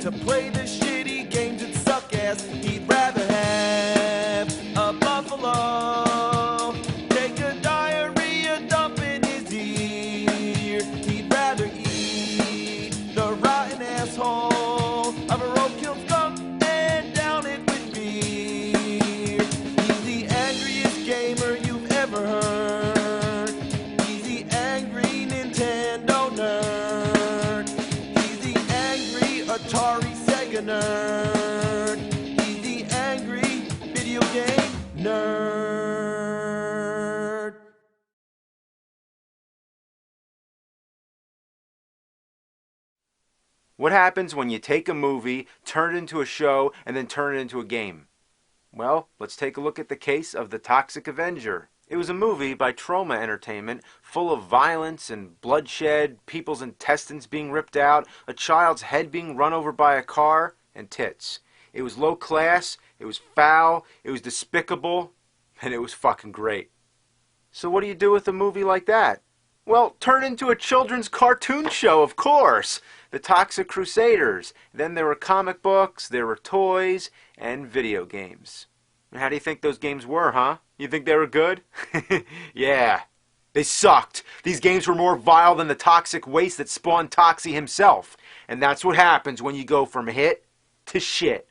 to play the shitty games that suck ass. He'd rather have a buffalo take a diarrhea dump in his ear. He'd rather eat the rotten asshole of a roadkill skunk and down it with beer. He's the angriest gamer you've ever heard. He's the angry Nintendo nerd. He's the angry Atari Sega nerd. He's the angry video game nerd. What happens when you take a movie, turn it into a show, and then turn it into a game? Well, let's take a look at the case of The Toxic Avenger. It was a movie by Troma Entertainment, full of violence and bloodshed, people's intestines being ripped out, a child's head being run over by a car, and tits. It was low class, it was foul, it was despicable, and it was fucking great. So what do you do with a movie like that? Well, turn it into a children's cartoon show, of course. The Toxic Crusaders. Then there were comic books, there were toys, and video games. And how do you think those games were, huh? You think they were good? Yeah. They sucked. These games were more vile than the toxic waste that spawned Toxie himself. And that's what happens when you go from hit to shit.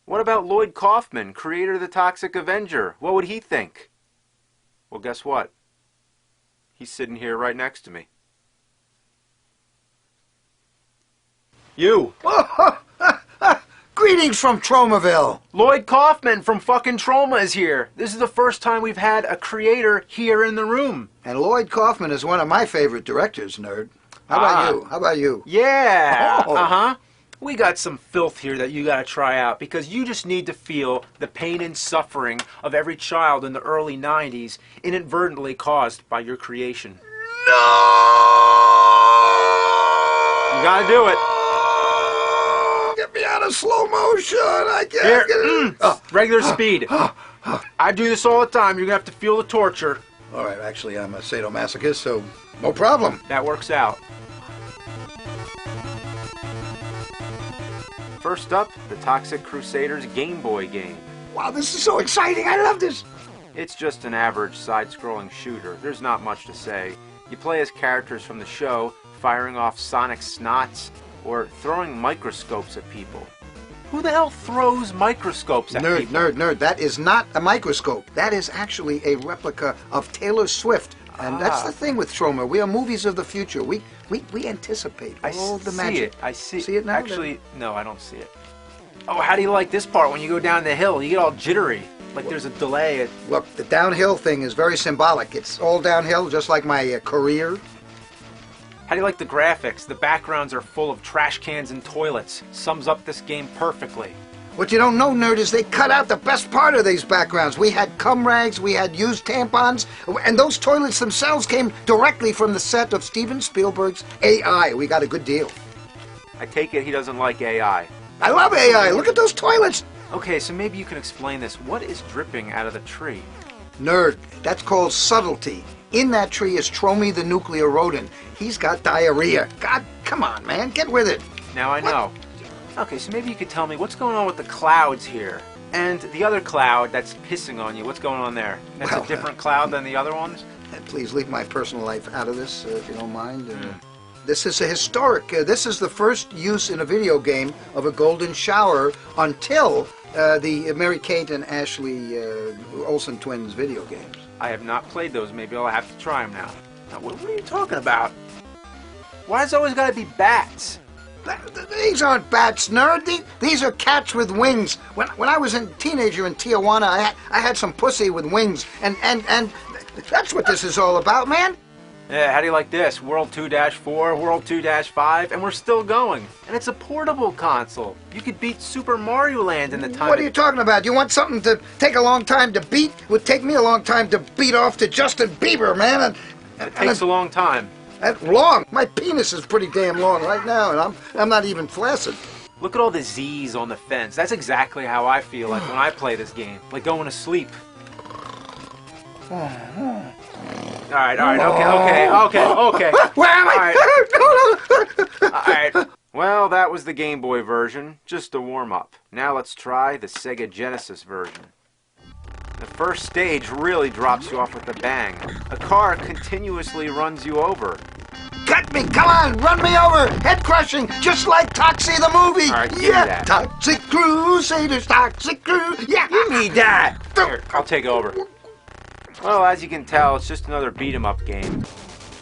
What about Lloyd Kaufman, creator of The Toxic Avenger? What would he think? Well, guess what? He's sitting here right next to me. You! Greetings from Tromaville. Lloyd Kaufman from fucking Troma is here. This is the first time we've had a creator here in the room. And Lloyd Kaufman is one of my favorite directors, nerd. How about you? How about you? Yeah! Oh. Uh-huh. We got some filth here that you gotta try out because you just need to feel the pain and suffering of every child in the early 90s inadvertently caused by your creation. No! You gotta do it. Get me out of slow motion. I can't Here, get it. regular speed. I do this all the time. You're gonna have to feel the torture. All right, actually, I'm a sadomasochist, so no problem. That works out. First up, the Toxic Crusaders Game Boy game. Wow, this is so exciting. I love this. It's just an average side-scrolling shooter. There's not much to say. You play as characters from the show, firing off sonic snots, or throwing microscopes at people. Who the hell throws microscopes at people? Nerd. That is not a microscope. That is actually a replica of Taylor Swift. And that's the thing with Troma. We are movies of the future. We anticipate all the magic. I see it. See it now? Actually, no, I don't see it. Oh, how do you like this part when you go down the hill? You get all jittery. Like there's a delay. Look, the downhill thing is very symbolic. It's all downhill, just like my career. How do you like the graphics? The backgrounds are full of trash cans and toilets. Sums up this game perfectly. What you don't know, nerd, is they cut out the best part of these backgrounds. We had cum rags, we had used tampons, and those toilets themselves came directly from the set of Steven Spielberg's AI. We got a good deal. I take it he doesn't like AI. I love AI. Look at those toilets. Okay, so maybe you can explain this. What is dripping out of the tree? Nerd, that's called subtlety. In that tree is Tromy the nuclear rodent. He's got diarrhea. God, come on, man, get with it. Now I know. Okay, so maybe you could tell me what's going on with the clouds here. And the other cloud that's pissing on you, what's going on there? That's a different cloud than the other ones? Please leave my personal life out of this, if you don't mind. This is a historic, this is the first use in a video game of a golden shower until the Mary-Kate and Ashley Olsen twins video games. I have not played those. Maybe I'll have to try them now. Now, what are you talking about? Why does it always got to be bats? These aren't bats, nerd. These are cats with wings. When I was a teenager in Tijuana, I had some pussy with wings, and that's what this is all about, man. Yeah, how do you like this? World 2-4, World 2-5, and we're still going. And it's a portable console. You could beat Super Mario Land in the time. What are you talking about? You want something to take a long time to beat? It would take me a long time to beat off to Justin Bieber, man. It takes a long time. That's long. My penis is pretty damn long right now, and I'm not even flaccid. Look at all the Z's on the fence. That's exactly how I feel like when I play this game. Like going to sleep. Alright, okay. Where am I? Alright. Well, that was the Game Boy version, just a warm-up. Now let's try the Sega Genesis version. The first stage really drops you off with a bang. A car continuously runs you over. Cut me! Come on! Run me over! Head crushing! Just like Toxie the movie! All right, give me that. Toxic Crusaders! Toxic Cruise! Yeah! Give me that! Here, I'll take over. Well, as you can tell, it's just another beat-em-up game.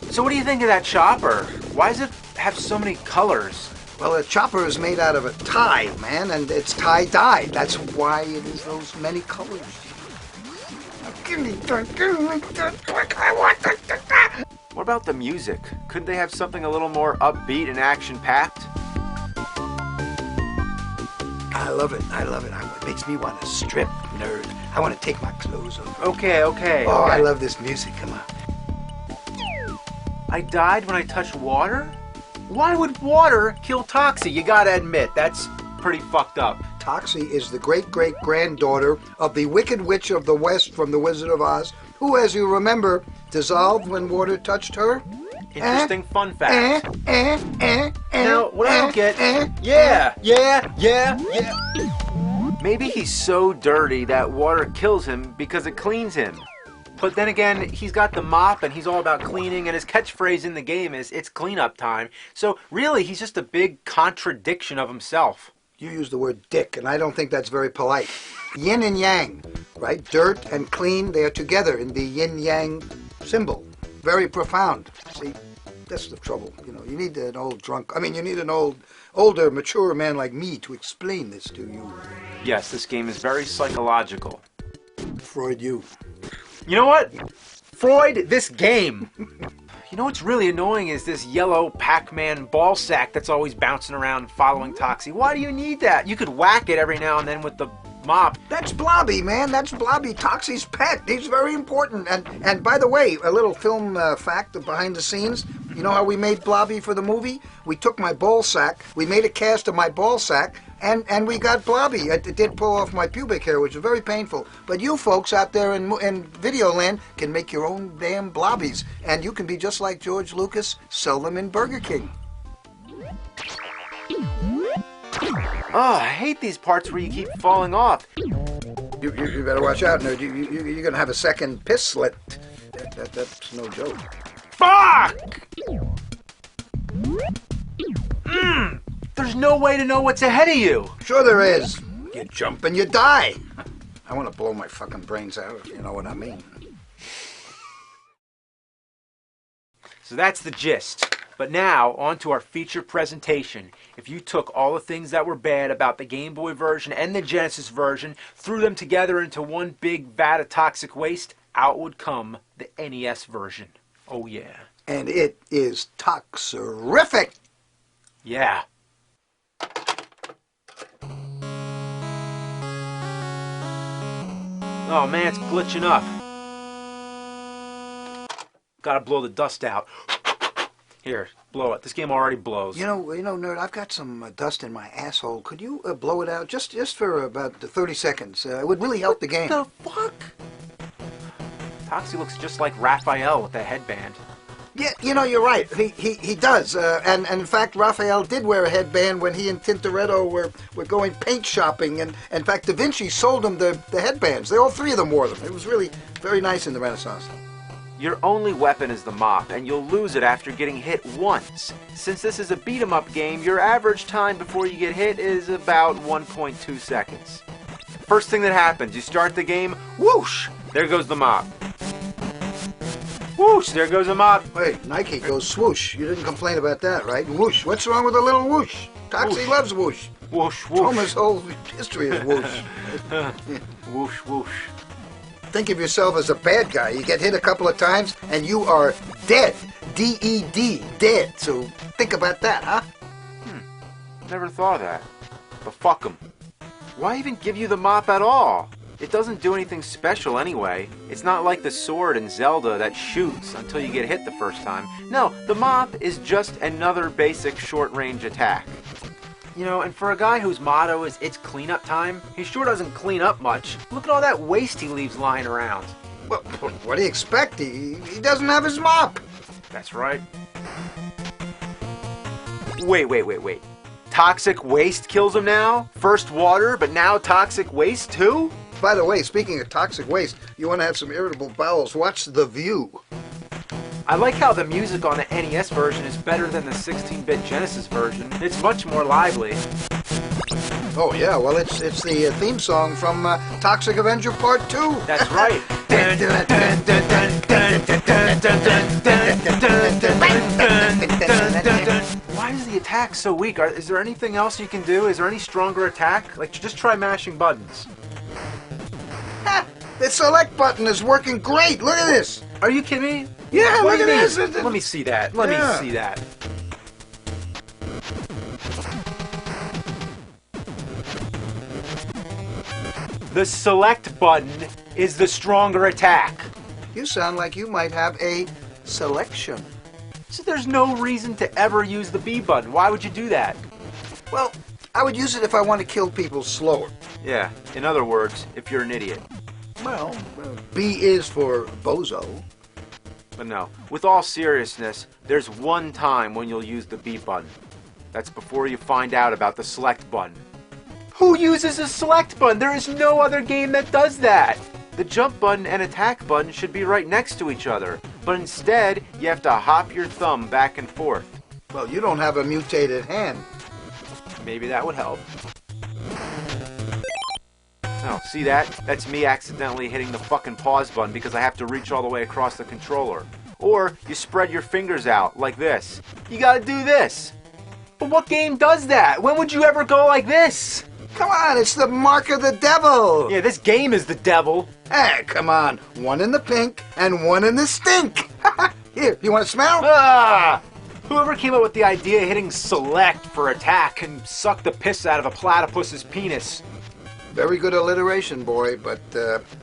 So what do you think of that chopper? Why does it have so many colors? Well, a chopper is made out of a tie, man, and it's tie-dyed. That's why it is those many colors. Give me that. I want that. What about the music? Couldn't they have something a little more upbeat and action-packed? I love it. It makes me want to strip, nerd. I want to take my clothes off. Okay. Oh, I love this music. Come on. I died when I touched water? Why would water kill Toxie? You gotta admit, that's pretty fucked up. Toxie is the great-great-granddaughter of the Wicked Witch of the West from The Wizard of Oz, who, as you remember, dissolved when water touched her. Interesting fun fact. Now, what I don't get... Yeah. Maybe he's so dirty that water kills him because it cleans him. But then again, he's got the mop and he's all about cleaning, and his catchphrase in the game is, "It's cleanup time." So really, he's just a big contradiction of himself. You use the word dick, and I don't think that's very polite. Yin and yang, right? Dirt and clean, they are together in the yin-yang symbol. Very profound. See, that's the trouble. You know, you need an old drunk, you need an older, mature man like me to explain this to you. Yes, this game is very psychological. Freud, you. You know what? Freud, this game. You know what's really annoying is this yellow Pac-Man ball sack that's always bouncing around following Toxie. Why do you need that? You could whack it every now and then with the mop. That's Blobby, man. That's Blobby, Toxie's pet. He's very important. And by the way, a little film fact behind the scenes. You know how we made Blobby for the movie? We took my ball sack, we made a cast of my ball sack, and we got Blobby. It did pull off my pubic hair, which is very painful. But you folks out there in video land can make your own damn Blobbies. And you can be just like George Lucas, sell them in Burger King. Oh, I hate these parts where you keep falling off. You better watch out, nerd. You're going to have a second piss slit. That's no joke. Fuck! There's no way to know what's ahead of you. Sure there is. You jump and you die. I want to blow my fucking brains out, if you know what I mean. So that's the gist. But now, on to our feature presentation. If you took all the things that were bad about the Game Boy version and the Genesis version, threw them together into one big vat of toxic waste, out would come the NES version. Oh yeah. And it is toxerific. Yeah. Oh man, it's glitching up. Gotta blow the dust out. Here, blow it. This game already blows. You know, nerd, I've got some dust in my asshole. Could you blow it out just for about 30 seconds? It would really help the game. What the fuck? Toxie looks just like Raphael with that headband. Yeah, you know, you're right. He does. And in fact, Raphael did wear a headband when he and Tintoretto were going paint shopping. And in fact, Da Vinci sold him the headbands. All three of them wore them. It was really very nice in the Renaissance. Your only weapon is the mop, and you'll lose it after getting hit once. Since this is a beat-em-up game, your average time before you get hit is about 1.2 seconds. First thing that happens, you start the game, whoosh, there goes the mop. Whoosh, there goes the mop. Wait, Nike goes swoosh. You didn't complain about that, right? Whoosh. What's wrong with a little whoosh? Toxie loves whoosh. Whoosh, whoosh. Thomas' whole history is whoosh. Whoosh, whoosh. Think of yourself as a bad guy. You get hit a couple of times and you are dead. D-E-D, dead. So think about that, huh? Never thought of that. But fuck 'em. Why even give you the mop at all? It doesn't do anything special anyway. It's not like the sword in Zelda that shoots until you get hit the first time. No, the mop is just another basic short-range attack. You know, and for a guy whose motto is "it's cleanup time," he sure doesn't clean up much. Look at all that waste he leaves lying around. Well, what do you expect? He doesn't have his mop. That's right. Wait. toxic waste kills him now? First water, but now toxic waste too? By the way, speaking of toxic waste, you want to have some irritable bowels, watch The View. I like how the music on the NES version is better than the 16-bit Genesis version. It's much more lively. Oh yeah, well it's the theme song from Toxic Avenger Part 2. That's right. Why is the attack so weak? Is there anything else you can do? Is there any stronger attack? Like, just try mashing buttons. Ha! The select button is working great. Look at this. Are you kidding me? Yeah, What look do you at mean? this. Let me see that. Let me see that. The select button is the stronger attack. You sound like you might have a selection. So there's no reason to ever use the B button. Why would you do that? Well, I would use it if I want to kill people slower. Yeah, in other words, if you're an idiot. Well, B is for bozo. But no, with all seriousness, there's one time when you'll use the B button. That's before you find out about the select button. Who uses a select button? There is no other game that does that. The jump button and attack button should be right next to each other, but instead, you have to hop your thumb back and forth. Well, you don't have a mutated hand. Maybe that would help. Oh, see that? That's me accidentally hitting the fucking pause button because I have to reach all the way across the controller. Or you spread your fingers out like this. You gotta do this. But what game does that? When would you ever go like this? Come on, it's the mark of the devil. Yeah, this game is the devil. Hey, come on. One in the pink and one in the stink. Here, you want to smell? Ah! Whoever came up with the idea of hitting select for attack can suck the piss out of a platypus's penis. Very good alliteration, boy, but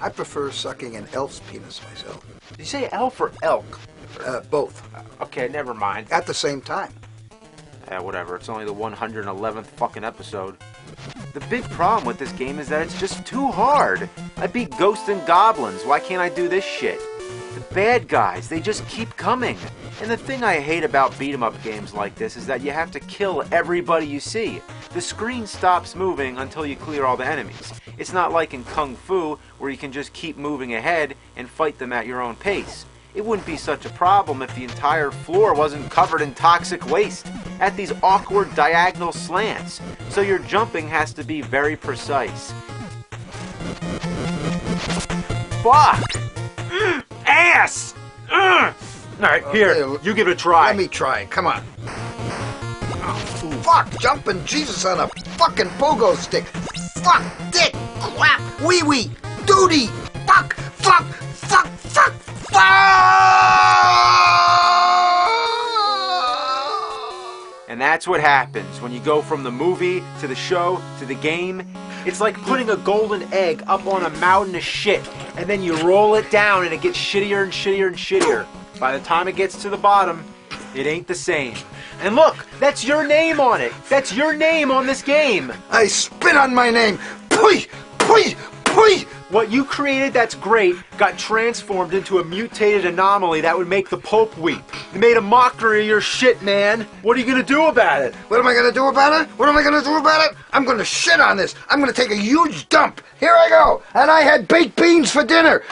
I prefer sucking an elf's penis myself. Did you say elf or elk? Both. Okay, never mind. At the same time. Yeah, whatever. It's only the 111th fucking episode. The big problem with this game is that it's just too hard. I beat ghosts and goblins. Why can't I do this shit? The bad guys, they just keep coming. And the thing I hate about beat-em-up games like this is that you have to kill everybody you see. The screen stops moving until you clear all the enemies. It's not like in Kung Fu, where you can just keep moving ahead and fight them at your own pace. It wouldn't be such a problem if the entire floor wasn't covered in toxic waste at these awkward diagonal slants. So your jumping has to be very precise. Fuck! Ass! Alright, here, you give it a try. Let me try. Come on. Oh, fuck! Jumping Jesus on a fucking pogo stick. Fuck! Dick! Crap! Wee-wee! Duty! Fuck! Fuck! Fuck! Fuck! Fuck! And that's what happens when you go from the movie to the show to the game. It's like putting a golden egg up on a mountain of shit, and then you roll it down and it gets shittier and shittier and shittier. By the time it gets to the bottom, it ain't the same. And look, that's your name on it. That's your name on this game. I spit on my name. Pui! Pui! Pui! What you created that's great got transformed into a mutated anomaly that would make the Pope weep. They made a mockery of your shit, man. What are you gonna do about it? What am I gonna do about it? What am I gonna do about it? I'm gonna shit on this. I'm gonna take a huge dump. Here I go. And I had baked beans for dinner.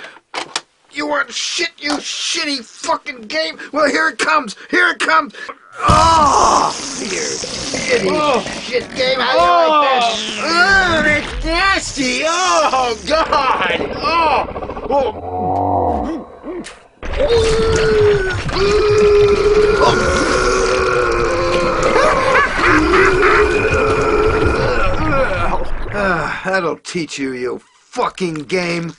You want shit, you shitty fucking game? Well, here it comes. Here it comes. Oh, you shitty shit game. How do you like that? Oh, that's nasty! Oh, God! That'll teach you, you fucking game.